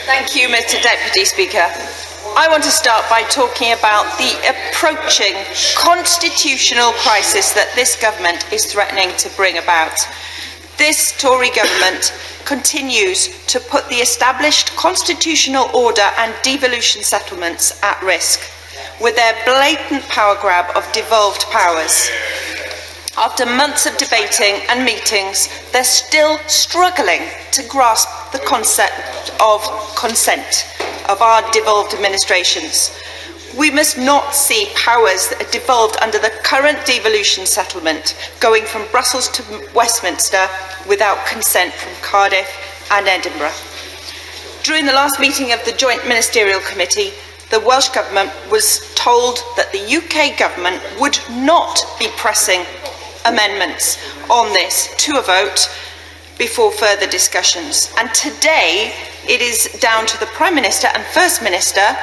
Thank you, Mr. Deputy Speaker. I want to start by talking about the approaching constitutional crisis that this government is threatening to bring about. This Tory government continues to put the established constitutional order and devolution settlements at risk with their blatant power grab of devolved powers. After months of debating and meetings, they're still struggling to grasp the concept of consent of our devolved administrations. We must not see powers that are devolved under the current devolution settlement going from Brussels to Westminster without consent from Cardiff and Edinburgh. During the last meeting of the Joint Ministerial Committee, the Welsh Government was told that the UK Government would not be pressing amendments on this to a vote before further discussions. And today it is down to the Prime Minister and First Minister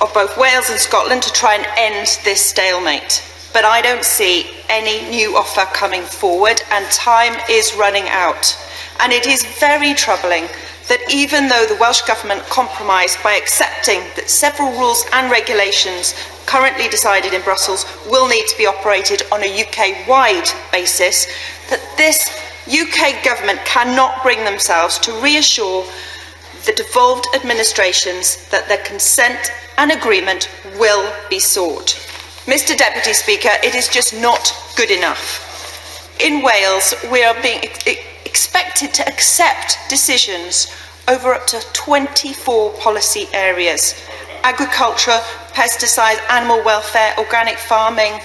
of both Wales and Scotland to try and end this stalemate. But I don't see any new offer coming forward, and time is running out. And it is very troubling that even though the Welsh Government compromised by accepting that several rules and regulations currently decided in Brussels will need to be operated on a UK-wide basis, that this UK Government cannot bring themselves to reassure the devolved administrations that their consent and agreement will be sought. Mr. Deputy Speaker, it is just not good enough. In Wales, we are being expected to accept decisions over up to 24 policy areas: agriculture, pesticides, animal welfare, organic farming,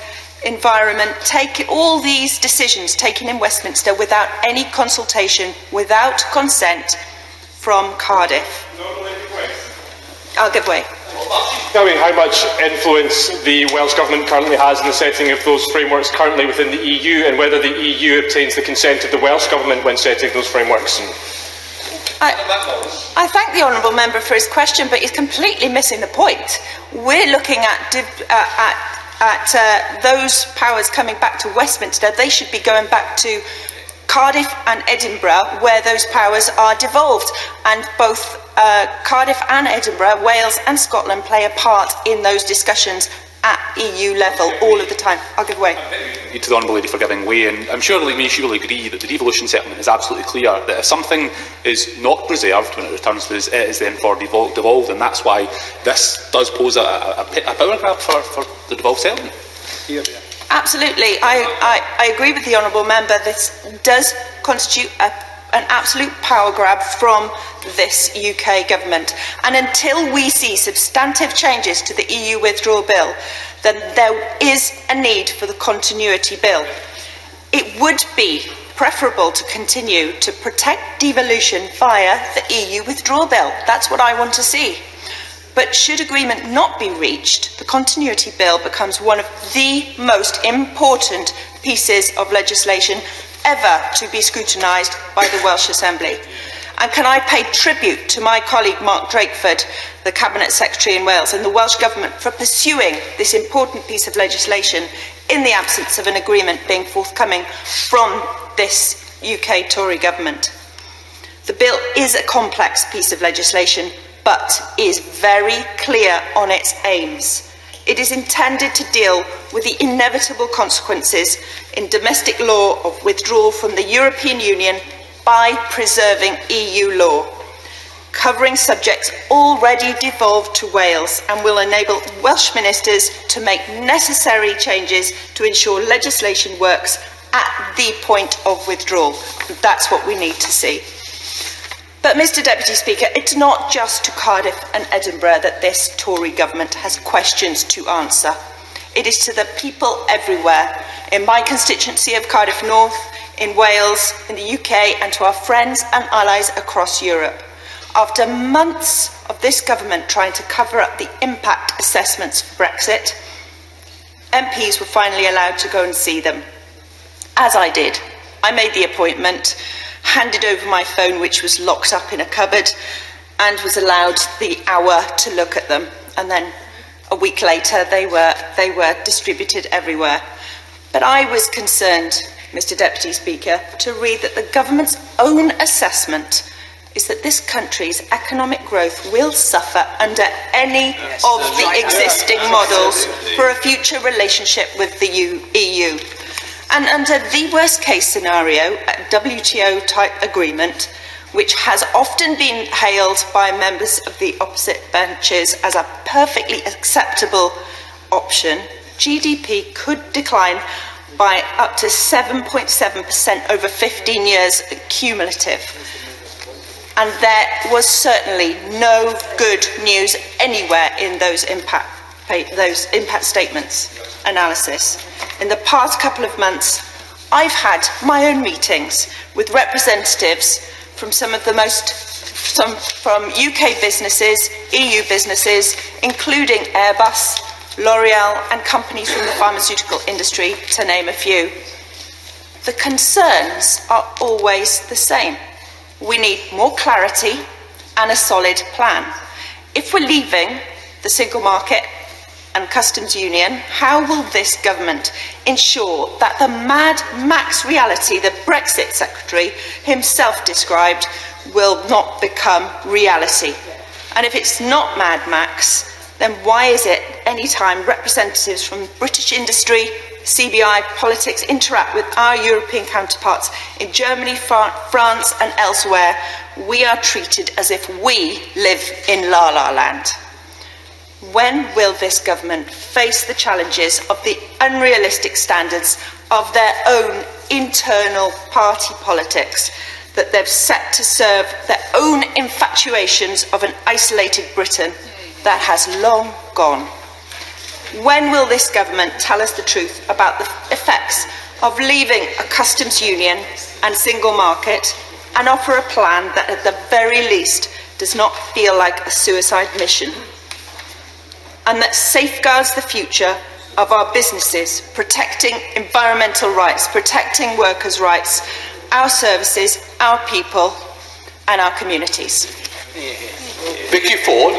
environment. Take all these decisions taken in Westminster without any consultation, without consent from Cardiff. I'll give way. Knowing how much influence the Welsh Government currently has in the setting of those frameworks currently within the EU, and whether the EU obtains the consent of the Welsh Government when setting those frameworks. I thank the honourable member for his question, but he's completely missing the point. We're looking at those powers coming back to Westminster. They should be going back to Cardiff and Edinburgh, where those powers are devolved. And both Cardiff and Edinburgh, Wales and Scotland play a part in those discussions at EU level all of the time. I'll give way. To the Honourable Lady for giving way, and I'm sure she will agree that the devolution settlement is absolutely clear that if something is not preserved when it returns to us, it is then for devolved, and that's why this does pose a power grab for the devolved settlement. Absolutely, I agree with the honourable member. This does constitute an absolute power grab from this UK government. And until we see substantive changes to the EU withdrawal bill, then there is a need for the continuity bill. It would be preferable to continue to protect devolution via the EU withdrawal bill. That's what I want to see. But should agreement not be reached, the continuity bill becomes one of the most important pieces of legislation ever to be scrutinised by the Welsh Assembly. And can I pay tribute to my colleague Mark Drakeford, the Cabinet Secretary in Wales, and the Welsh Government for pursuing this important piece of legislation in the absence of an agreement being forthcoming from this UK Tory government. The bill is a complex piece of legislation, but is very clear on its aims. It is intended to deal with the inevitable consequences in domestic law of withdrawal from the European Union by preserving EU law, covering subjects already devolved to Wales, and will enable Welsh ministers to make necessary changes to ensure legislation works at the point of withdrawal. That's what we need to see. But, Mr. Deputy Speaker, it's not just to Cardiff and Edinburgh that this Tory government has questions to answer. It is to the people everywhere, in my constituency of Cardiff North, in Wales, in the UK, and to our friends and allies across Europe. After months of this government trying to cover up the impact assessments for Brexit, MPs were finally allowed to go and see them. As I did, I made the appointment, handed over my phone, which was locked up in a cupboard, and was allowed the hour to look at them. And then a week later, they were distributed everywhere. But I was concerned, Mr. Deputy Speaker, to read that the government's own assessment is that this country's economic growth will suffer under any of the existing models for a future relationship with the EU. And under the worst case scenario, a WTO-type agreement, which has often been hailed by members of the opposite benches as a perfectly acceptable option, GDP could decline by up to 7.7% over 15 years cumulative. And there was certainly no good news anywhere in those impact statements analysis. In the past couple of months, I've had my own meetings with representatives from some of the from UK businesses, EU businesses, including Airbus, L'Oreal and companies from the pharmaceutical industry, to name a few. The concerns are always the same. We need more clarity and a solid plan. If we're leaving the single market and customs union, how will this government ensure that the Mad Max reality the Brexit Secretary himself described will not become reality? And if it's not Mad Max, then why is it any time representatives from British industry, CBI, politics interact with our European counterparts in Germany, France and elsewhere, we are treated as if we live in La La Land? When will this government face the challenges of the unrealistic standards of their own internal party politics that they've set to serve their own infatuations of an isolated Britain that has long gone? When will this government tell us the truth about the effects of leaving a customs union and single market and offer a plan that at the very least does not feel like a suicide mission, and that safeguards the future of our businesses, protecting environmental rights, protecting workers' rights, our services, our people and our communities? Vicky Ford.